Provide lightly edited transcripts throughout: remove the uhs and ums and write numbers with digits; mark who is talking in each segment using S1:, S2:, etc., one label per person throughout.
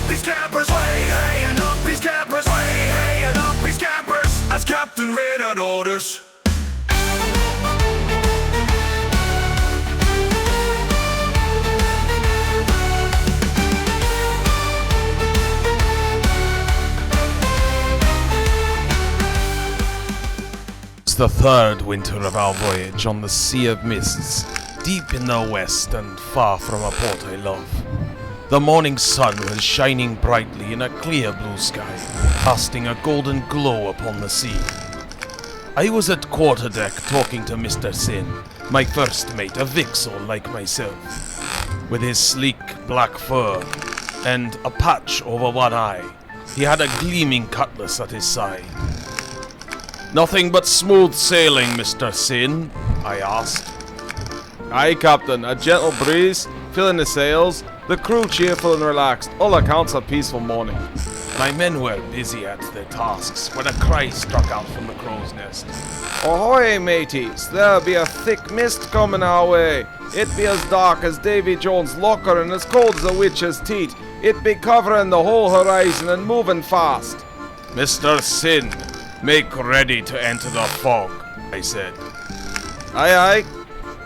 S1: these campers, way, hey, and up these campers, way, hey, and up these campers, as Captain Reynard orders.
S2: The third winter of our voyage on the Sea of Mists, deep in the west and far from a port I love. The morning sun was shining brightly in a clear blue sky, casting a golden glow upon the sea. I was at quarterdeck talking to Mr. Sin, my first mate, a vixel like myself. With his sleek black fur and a patch over one eye, he had a gleaming cutlass at his side. "Nothing but smooth sailing, Mr. Sin?" I asked.
S3: "Aye, Captain, a gentle breeze, filling the sails, the crew cheerful and relaxed, all accounts a peaceful morning."
S2: My men were busy at their tasks when a cry struck out from the crow's nest.
S3: "Ahoy, mateys, there'll be a thick mist coming our way. It be as dark as Davy Jones' locker and as cold as a witch's teat. It be covering the whole horizon and moving fast."
S2: "Mr. Sin, make ready to enter the fog," I said.
S3: "Aye, aye."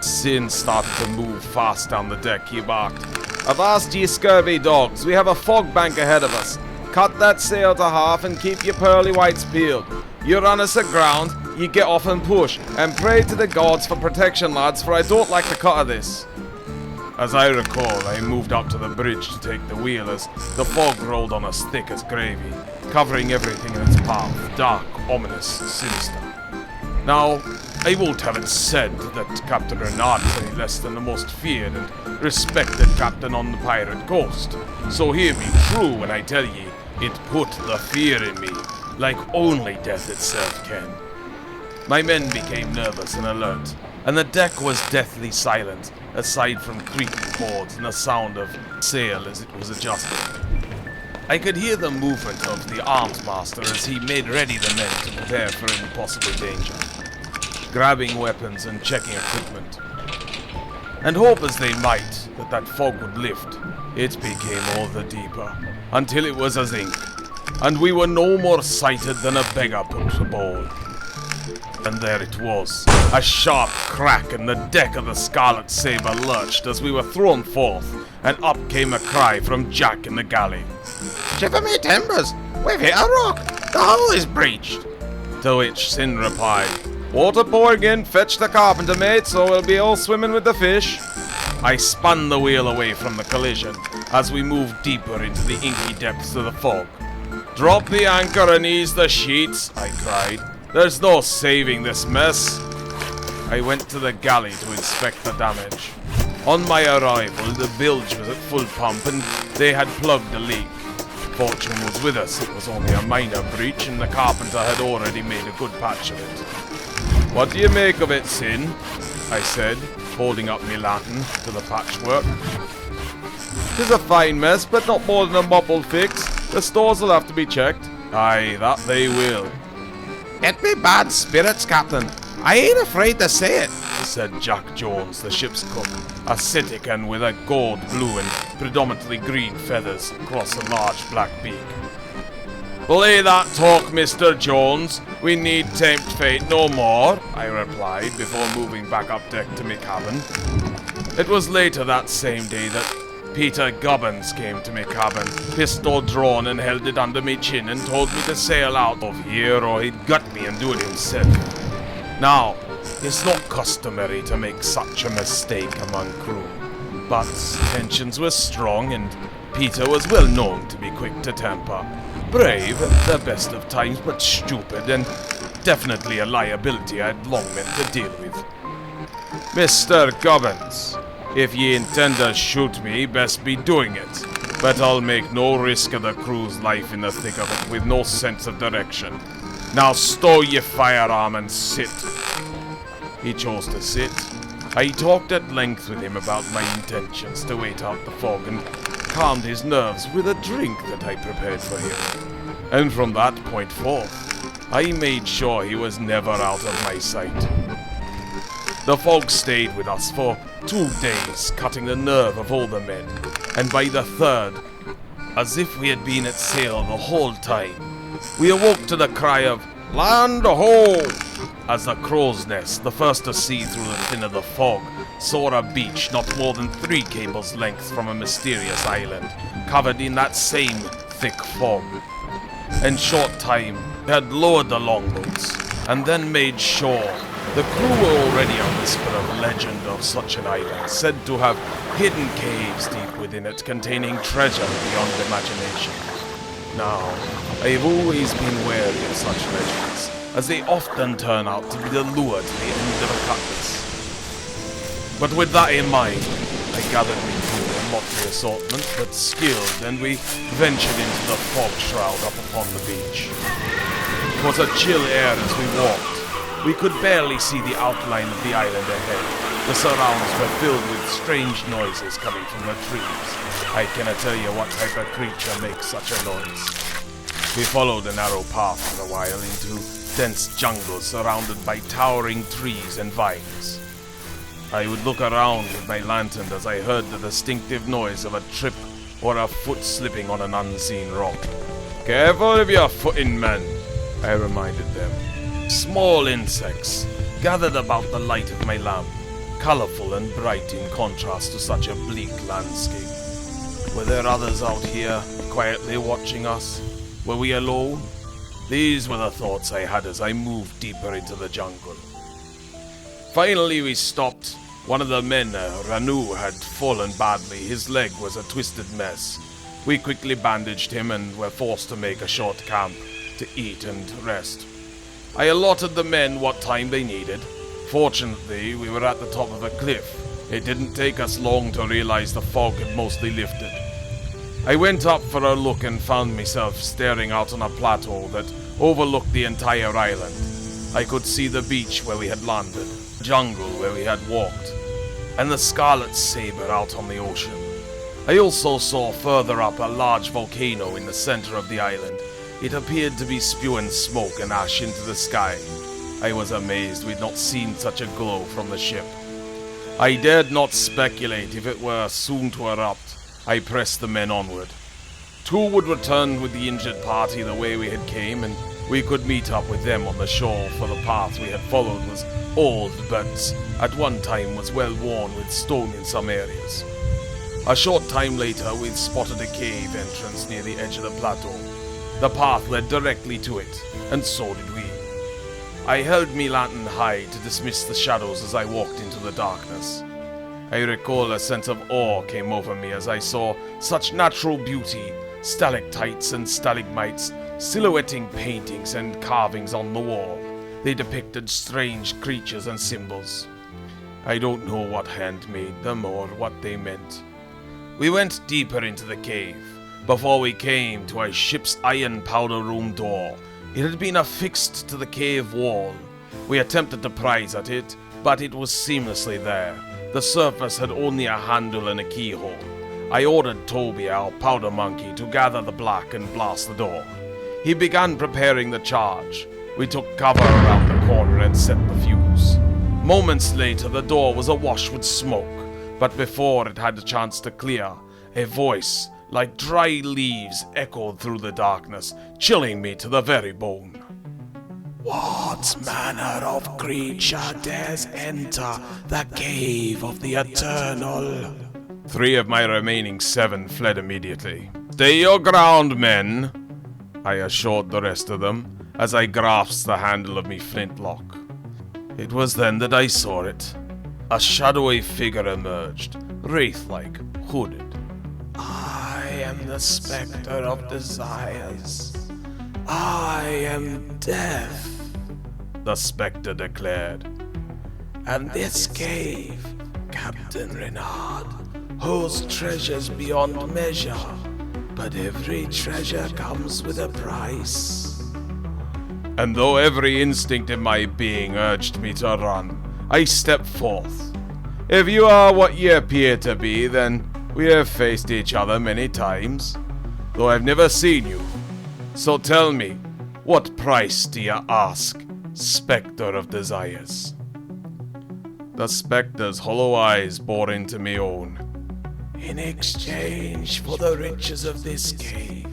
S2: Sin started to move fast down the deck. He barked,
S3: "Avast ye scurvy dogs, we have a fog bank ahead of us. Cut that sail to half and keep your pearly whites peeled. You run us aground, ye get off and push, and pray to the gods for protection, lads, for I don't like the cut of this."
S2: As I recall, I moved up to the bridge to take the wheel as the fog rolled on us thick as gravy, covering everything in its path, dark, ominous, sinister. Now, I won't have it said that Captain Reynard is any less than the most feared and respected captain on the pirate coast. So hear me true when I tell ye, it put the fear in me, like only death itself can. My men became nervous and alert, and the deck was deathly silent, aside from creaking boards and the sound of sail as it was adjusted. I could hear the movement of the arms master as he made ready the men to prepare for any possible danger, grabbing weapons and checking equipment. And hope as they might that fog would lift, it became all the deeper, until it was as ink, and we were no more sighted than a beggar put to board. And there it was, a sharp crack, and the deck of the Scarlet Sabre lurched as we were thrown forth, and up came a cry from Jack in the galley.
S4: "Shiver me timbers! We've hit a rock! The hull is breached!"
S2: To which Sin replied,
S3: "Water pouring in, fetch the carpenter, mate, so we'll be all swimming with the fish."
S2: I spun the wheel away from the collision as we moved deeper into the inky depths of the fog. "Drop the anchor and ease the sheets," I cried. "There's no saving this mess." I went to the galley to inspect the damage. On my arrival, the bilge was at full pump and they had plugged the leak. Fortune was with us, it was only a minor breach and the carpenter had already made a good patch of it.
S3: "What do you make of it, Sin?"
S2: I said, holding up my lantern to the patchwork.
S3: "'Tis a fine mess, but not more than a mop will fix. The stores will have to be checked."
S2: "Aye, that they will."
S4: "It be bad spirits, Captain. I ain't afraid to say it,"
S2: said Jack Jones, the ship's cook, a Citizen with a gold, blue, and predominantly green feathers across a large black beak. "Belay that talk, Mr. Jones. We need tempt fate no more," I replied before moving back up deck to my cabin. It was later that same day that Peter Gubbins came to my cabin, pistol drawn, and held it under me chin and told me to sail out of here or he'd gut me and do it himself. Now, it's not customary to make such a mistake among crew, but tensions were strong and Peter was well known to be quick to temper. Brave at the best of times, but stupid, and definitely a liability I'd long meant to deal with. "Mr. Gubbins, if ye intend to shoot me, best be doing it. But I'll make no risk of the crew's life in the thick of it with no sense of direction. Now stow your firearm and sit." He chose to sit. I talked at length with him about my intentions to wait out the fog and calmed his nerves with a drink that I prepared for him. And from that point forth, I made sure he was never out of my sight. The fog stayed with us for 2 days, cutting the nerve of all the men, and by the third, as if we had been at sail the whole time. We awoke to the cry of "Land ho!" as the crow's nest, the first to see through the thin of the fog, saw a beach not more than 3 cables' length from a mysterious island, covered in that same thick fog. In short time, they had lowered the longboats, and then made shore. The crew were already a whisper of legend of such an island, said to have hidden caves deep within it containing treasure beyond imagination. Now, I've always been wary of such legends, as they often turn out to be the lure to the end of a cutlass. But with that in mind, I gathered me crew a motley assortment, but skilled, and we ventured into the fog shroud up upon the beach. It was a chill air as we walked. We could barely see the outline of the island ahead. The surrounds were filled with strange noises coming from the trees. I cannot tell you what type of creature makes such a noise. We followed a narrow path for a while into dense jungle surrounded by towering trees and vines. I would look around with my lantern as I heard the distinctive noise of a trip or a foot slipping on an unseen rock. "Careful of your footing, men," I reminded them. Small insects gathered about the light of my lamp, colorful and bright in contrast to such a bleak landscape. Were there others out here, quietly watching us? Were we alone? These were the thoughts I had as I moved deeper into the jungle. Finally we stopped. One of the men, Ranu, had fallen badly. His leg was a twisted mess. We quickly bandaged him and were forced to make a short camp to eat and rest. I allotted the men what time they needed. Fortunately, we were at the top of a cliff. It didn't take us long to realize the fog had mostly lifted. I went up for a look and found myself staring out on a plateau that overlooked the entire island. I could see the beach where we had landed, the jungle where we had walked, and the scarlet saber out on the ocean. I also saw further up a large volcano in the center of the island. It appeared to be spewing smoke and ash into the sky. I was amazed we'd not seen such a glow from the ship. I dared not speculate if it were soon to erupt. I pressed the men onward. 2 would return with the injured party the way we had came, and we could meet up with them on the shore, for the path we had followed was old, but at one time was well worn with stone in some areas. A short time later, we'd spotted a cave entrance near the edge of the plateau. The path led directly to it, and so did we. I held me lantern high to dismiss the shadows as I walked into the darkness. I recall a sense of awe came over me as I saw such natural beauty, stalactites and stalagmites, silhouetting paintings and carvings on the wall. They depicted strange creatures and symbols. I don't know what hand made them or what they meant. We went deeper into the cave, before we came to a ship's iron powder room door. It had been affixed to the cave wall. We attempted to prise at it, but it was seamlessly there. The surface had only a handle and a keyhole. I ordered Toby, our powder monkey, to gather the black and blast the door. He began preparing the charge. We took cover around the corner and set the fuse. Moments later, the door was awash with smoke, but before it had a chance to clear, a voice, like dry leaves, echoed through the darkness, chilling me to the very bone.
S5: What manner of creature dares enter the cave of the Eternal?
S2: 3 of my remaining 7 fled immediately. "Stay your ground, men," I assured the rest of them, as I grasped the handle of me flintlock. It was then that I saw it. A shadowy figure emerged, wraith-like, hooded.
S5: I am the Spectre of Desires. I am death,
S2: the spectre declared.
S5: and this cave, Captain Renard, holds treasures beyond measure, but every treasure comes with a price.
S2: And though every instinct in my being urged me to run, I stepped forth. If you are what you appear to be, then we have faced each other many times, though I've never seen you. So tell me, what price do you ask, Spectre of Desires? The spectre's hollow eyes bored into me own.
S5: In exchange for the riches of this cave,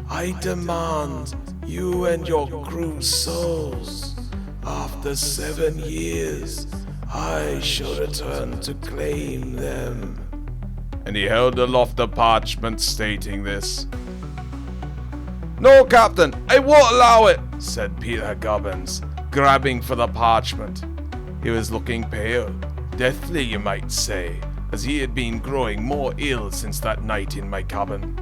S5: I demand you and your crew's souls. After 7 years, I shall return to claim them.
S2: And he held aloft a parchment stating this.
S3: No, Captain, I won't allow it,
S2: Said Peter Gubbins, grabbing for the parchment. He was looking pale, deathly you might say, as he had been growing more ill since that night in my cabin,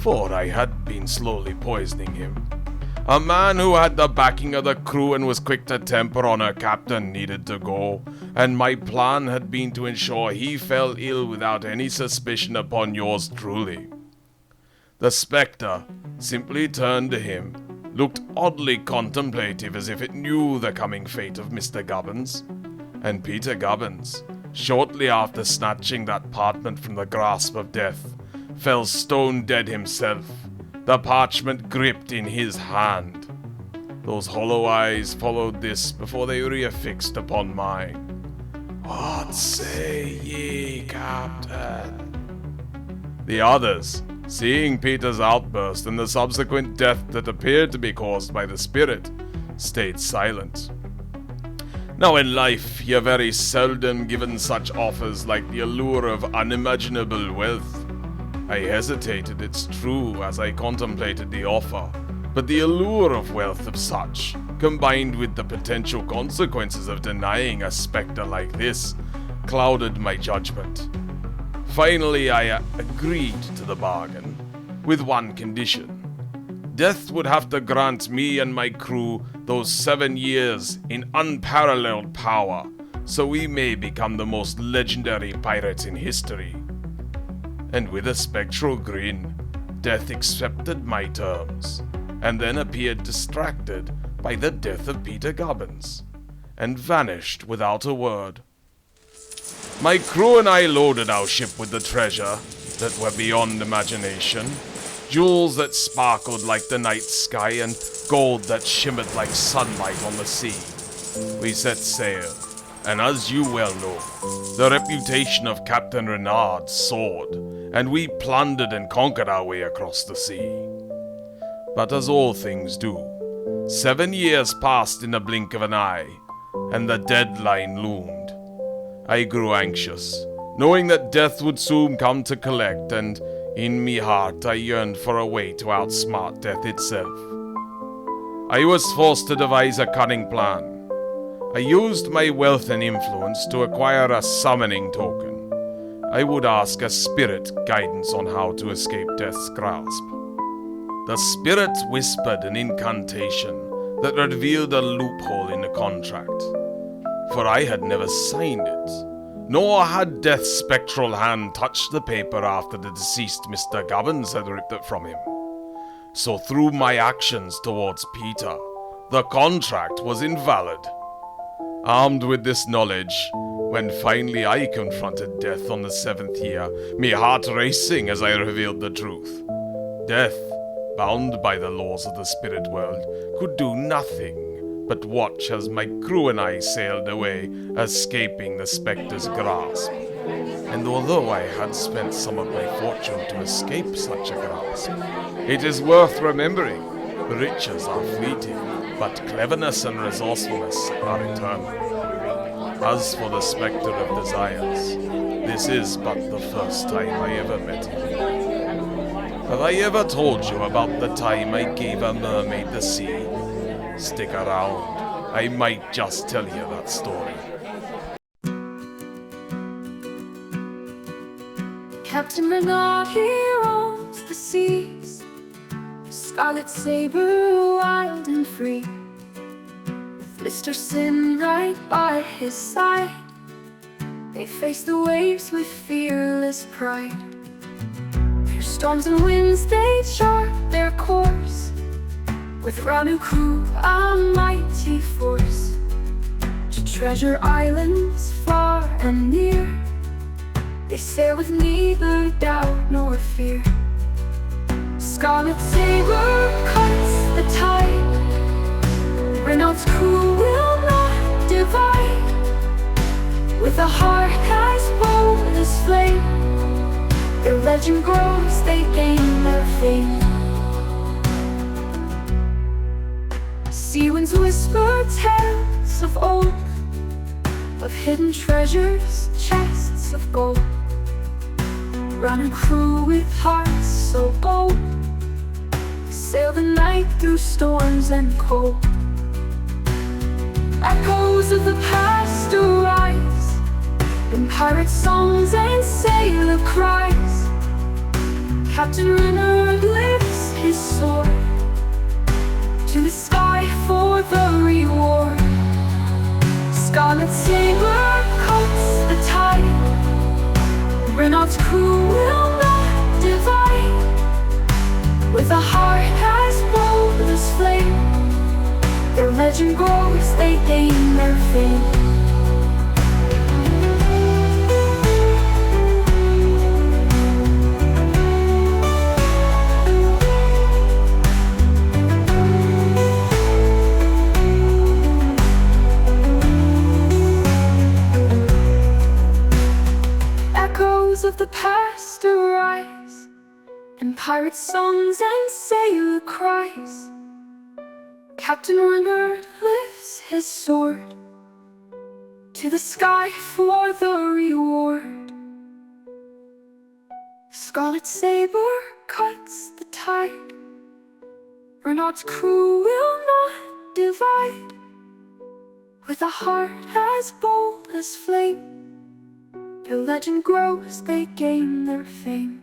S2: for I had been slowly poisoning him. A man who had the backing of the crew and was quick to temper on a captain needed to go, and my plan had been to ensure he fell ill without any suspicion upon yours truly. The spectre simply turned to him, looked oddly contemplative as if it knew the coming fate of Mr. Gubbins, and Peter Gubbins, shortly after snatching that parchment from the grasp of death, fell stone dead himself, the parchment gripped in his hand. Those hollow eyes followed this before they reaffixed upon mine.
S5: What say ye, Captain?
S2: The others, seeing Peter's outburst and the subsequent death that appeared to be caused by the spirit, stayed silent. Now in life, you're very seldom given such offers like the allure of unimaginable wealth. I hesitated, it's true, as I contemplated the offer, but the allure of wealth of such, combined with the potential consequences of denying a spectre like this, clouded my judgment. Finally, I agreed to the bargain, with one condition. Death would have to grant me and my crew those 7 years in unparalleled power, so we may become the most legendary pirates in history. And with a spectral grin, Death accepted my terms, and then appeared distracted by the death of Peter Gubbins, and vanished without a word. My crew and I loaded our ship with the treasure that were beyond imagination, jewels that sparkled like the night sky and gold that shimmered like sunlight on the sea. We set sail, and as you well know, the reputation of Captain Renard soared, and we plundered and conquered our way across the sea. But as all things do, 7 years passed in a blink of an eye, and the deadline loomed. I grew anxious, knowing that death would soon come to collect, and in me heart I yearned for a way to outsmart death itself. I was forced to devise a cunning plan. I used my wealth and influence to acquire a summoning token. I would ask a spirit guidance on how to escape death's grasp. The spirit whispered an incantation that revealed a loophole in the contract, for I had never signed it, nor had Death's spectral hand touched the paper after the deceased Mr. Gubbins had ripped it from him. So through my actions towards Peter, the contract was invalid. Armed with this knowledge, when finally I confronted Death on the 7th year, me heart racing as I revealed the truth, Death, bound by the laws of the spirit world, could do nothing but watch as my crew and I sailed away, escaping the spectre's grasp. And although I had spent some of my fortune to escape such a grasp, it is worth remembering, riches are fleeting, but cleverness and resourcefulness are eternal. As for the spectre of desires, this is but the first time I ever met him. Have I ever told you about the time I gave a mermaid the sea? Stick around, I might just tell you that story.
S6: Captain Renard, he roams the seas, scarlet saber, wild and free, with Mr. Sin right by his side. They face the waves with fearless pride. Through storms and winds they chart their course, with Ranu crew a mighty force, to treasure islands far and near. They sail with neither doubt nor fear. Scarlet saber cuts the tide, Renault's crew will not divide. With a heart as bold as flame, Their legend grows, they gain their fame. Sea winds whisper tales of old, of hidden treasures, chests of gold. Running crew with hearts so bold, sail the night through storms and cold. Echoes of the past arise in pirate songs and sailor cries. Captain Renner lifts his sword to the sky for the reward. Scarlet saber cuts the tide. Renault's crew will not divide. With a heart as bold as flame, their legend grows, they gain their fame. Echoes of the past arise in pirate songs and sailor cries. Captain Renner lifts his sword to the sky for the reward. Scarlet saber cuts the tide. Renault's crew will not divide. With a heart as bold as flame, their legend grows, they gain their fame.